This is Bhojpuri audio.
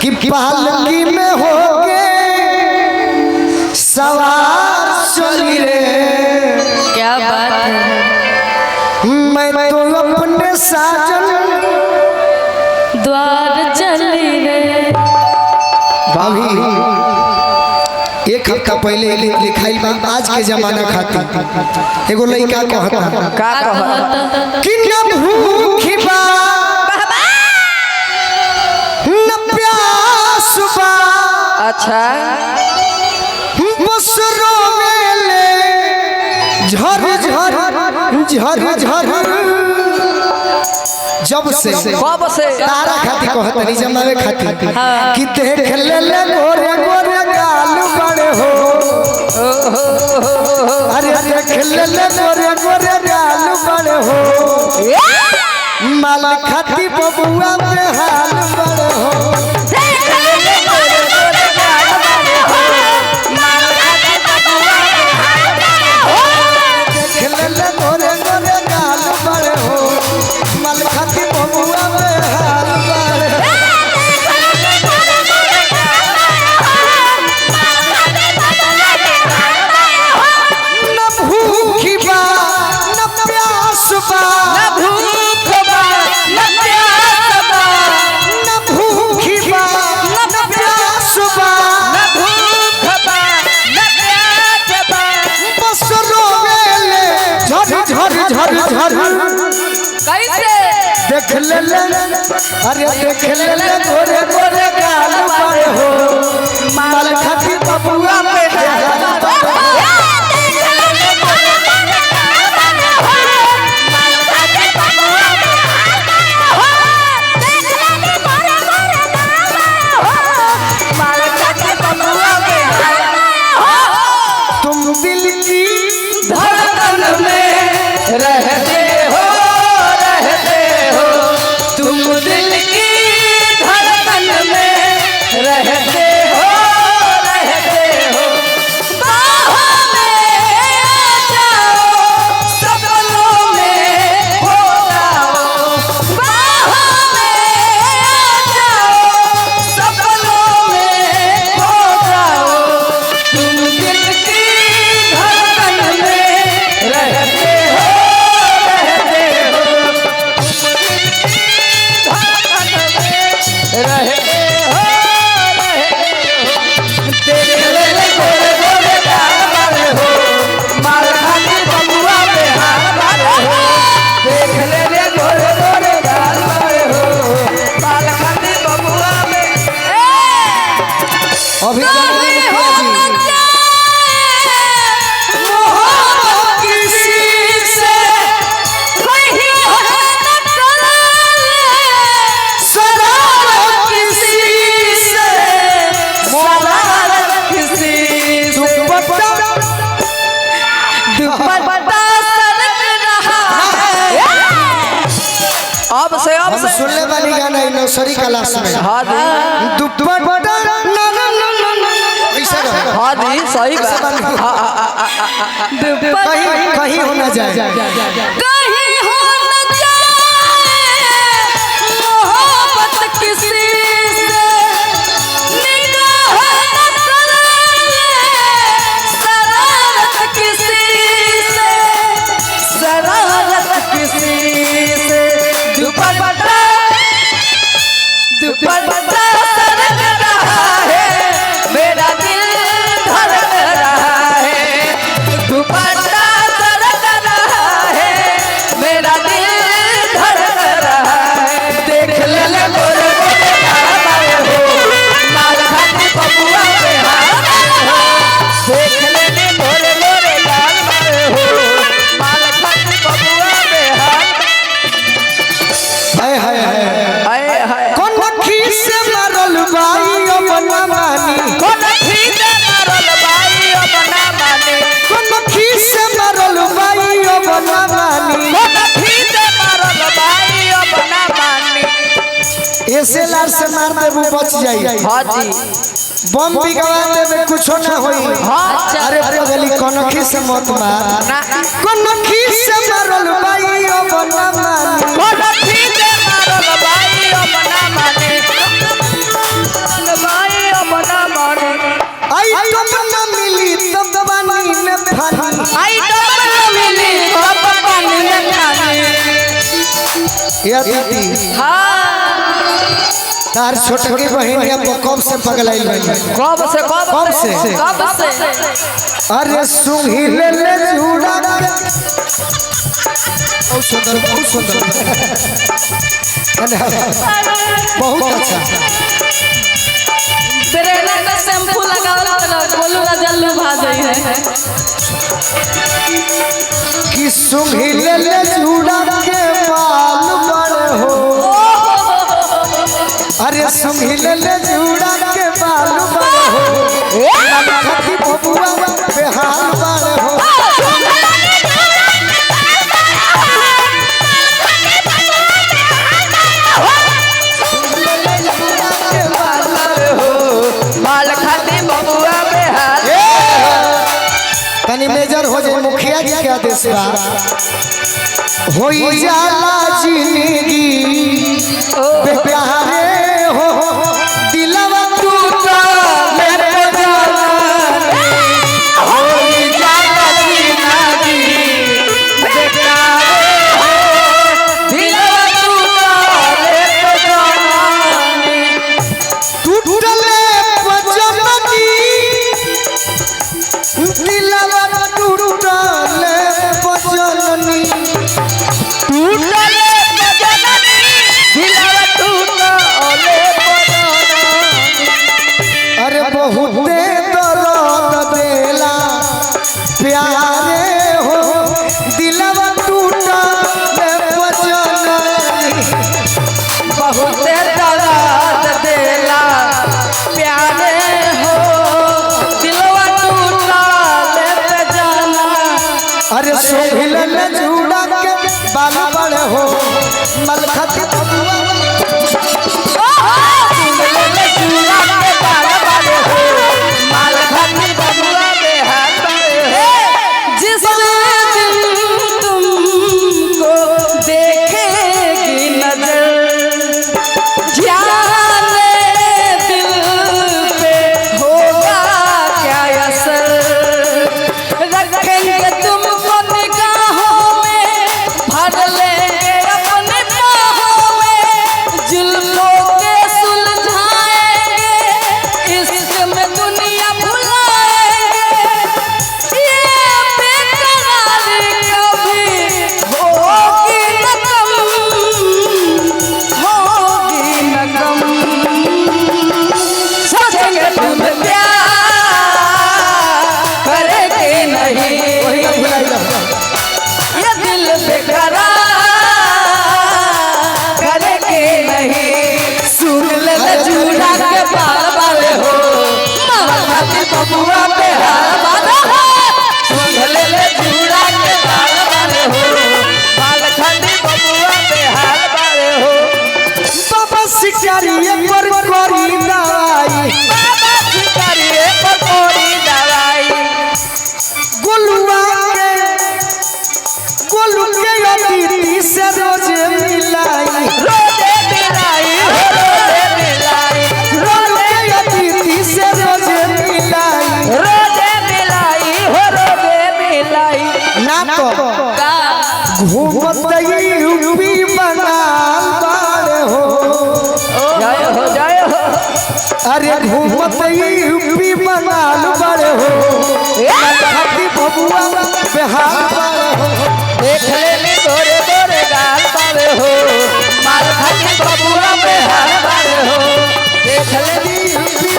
कि पालकी में होगे सवार चली रे। क्या बात है। मैं तो अपने साजन द्वार चली रे। भाभी एक हफ्ता पहले लिखाई बा आज के जमाना खातिर एगो लड़का कहता का कहता कि न भूखी बा न प्यास बा। अच्छा बस रोवेले झर झर झर झर। जब से कब से तारा खातिर कहता नहीं जमावे खातिर कि देख ले ले गोरे गोरे गाल बड़े हो। अरे देख ले ले गोरे गोरे गाल बड़े हो। माल खाती बबुआ में हाल बड़े हो। देख ले ले अरे देख ले ले गोरे गोरे गाल बड़े हो। माल खाती बबुआ में हाल बड़े हो। तुम दिल की धड़कन में रहते हो तुम दिल की धड़कन में रहते हो बाहों में आ जाओ सपनों में हो जाओ। बाहों में आ जाओ सपनों में हो जाओ। तुम दिल की धड़कन में रहते हो रहते हो। देख ले ले गोरे गोरे गाल बड़े हो। माल खाती बबुआ में हाल बड़े हो। देख ले ले गोरे गोरे गाल बड़े हो। माल खाती बबुआ में अभी अब से सुनने वाली गाना नर्सरी क्लास में हाँ दी दुपट्टा हाँ दी सही बात कहीं कहीं होना जाए कहीं हो न जाए मोहब्बत किसी से निगाह न करे शरारत किसी से शरारत किसी से। दुपट्टा दुपट्टा सरक रहा है मेरा दिल धड़क रहा है। दुपट्टा सरक रहा है मेरा दिल धड़क रहा है। देख ले ले गोरे गोरे गाल बड़े हो। माल खाती बबुआ में हाल बड़े हो। देख ले ले गोरे गोरे गाल बड़े हो। माल खाती बबुआ में हाल हाय हाय हाय हाय हाय। कौन खीस मरल बाई अपना मानी। कौन खीस मरल बाई अपना मानी। कौन खीस मरल बाई अपना मानी। कौन खीस मरल बाई अपना मानी। ऐसे लार से मार देबू बच जाई। हाँ जी बम भी गवा देबे कुछो ना होई। हाँ अरे पगली कौन खीस मत मार। ना कौन खीस मरल बाई अपना मानी। कौन खीस मरल बाई अपना मानी। ये दीदी तार छोटकी बहन या कब से पगलाइल बनी कब से कब से अरे सुंघी ले झूड़ा बहुत सुंदर बहुत अच्छा प्रेरणा का शैम्पू लगावला तो बोलू ना जल्लू भाजई है कि सुंघी ले झूड़ा के बाल बड़ हो अरे सुंघी ले झूड़ा के बाल बड़ हो खती बबुआ बेहाल बड़ हो तनी मेजर हो जाए मुखिया जी के आदेश बा होई जाला जिंदगी बेप्यारे हो दिलवा टूटा मेरे जाने होई जाला जिंदगी बेप्यारे हो दिलवा टूटा मेरे जाने टूटले पजमनी दिलवा टूटले बजननी टूटले बजननी दिलवा टूटले बजननी अरे बहुते दर्द देला प्यारे हो दिलवा टूटले बजननी बहुते दर्द देला प्यारे हो दिलवा टूटा ले जाना अरे सोहिल ले झूड़ा के बाल बड़ हो मलखत बबुआ ले चूड़ा के बाल बाले हो माल खाती बबुआ बेहाल बाले हो जिस दिन तुमको देखेगी नजर जाने दिल पे होगा क्या असर रखेंगे तुमको निगाहों में भर लेंगे अपने बाहों में जुल्फों के सुलझाएंगे इश्क में दुनिया भुलाएंगे ये बेकरारी कभी होगी न कम होगी न कम सोचेंगे तुम प्यार करेंगे नहीं ये दिल बेकरार करेंगे नहीं सुन ले चूड़ा के बाल बाले हो माल खाती बबुआ बेहाल बाले हो सुन ले चूड़ा के बाल बाले हो माल खाती बबुआ बेहाल बाले हो बाबा शिकारी पर करी दवाई बाबा शिकारिये पर कोई दवाई गोलू के अतिथि से रोज मिलाई रोजे मिलाई रोजे मिलाई गोलू के अतिथि से रोज मिलाई रोजे मिलाई हो रोजे मिलाई ना तो घूमत यूपी बंगाल बाड़े हो जय हो अरे घूमत यूपी बंगाल बाड़े हो खती बबुआ बेहाल बाड़े हो देख ले गोरे गोरे गाल बाले हो माल खाती बबुआ बेहाल बाले हो देख ले यूपी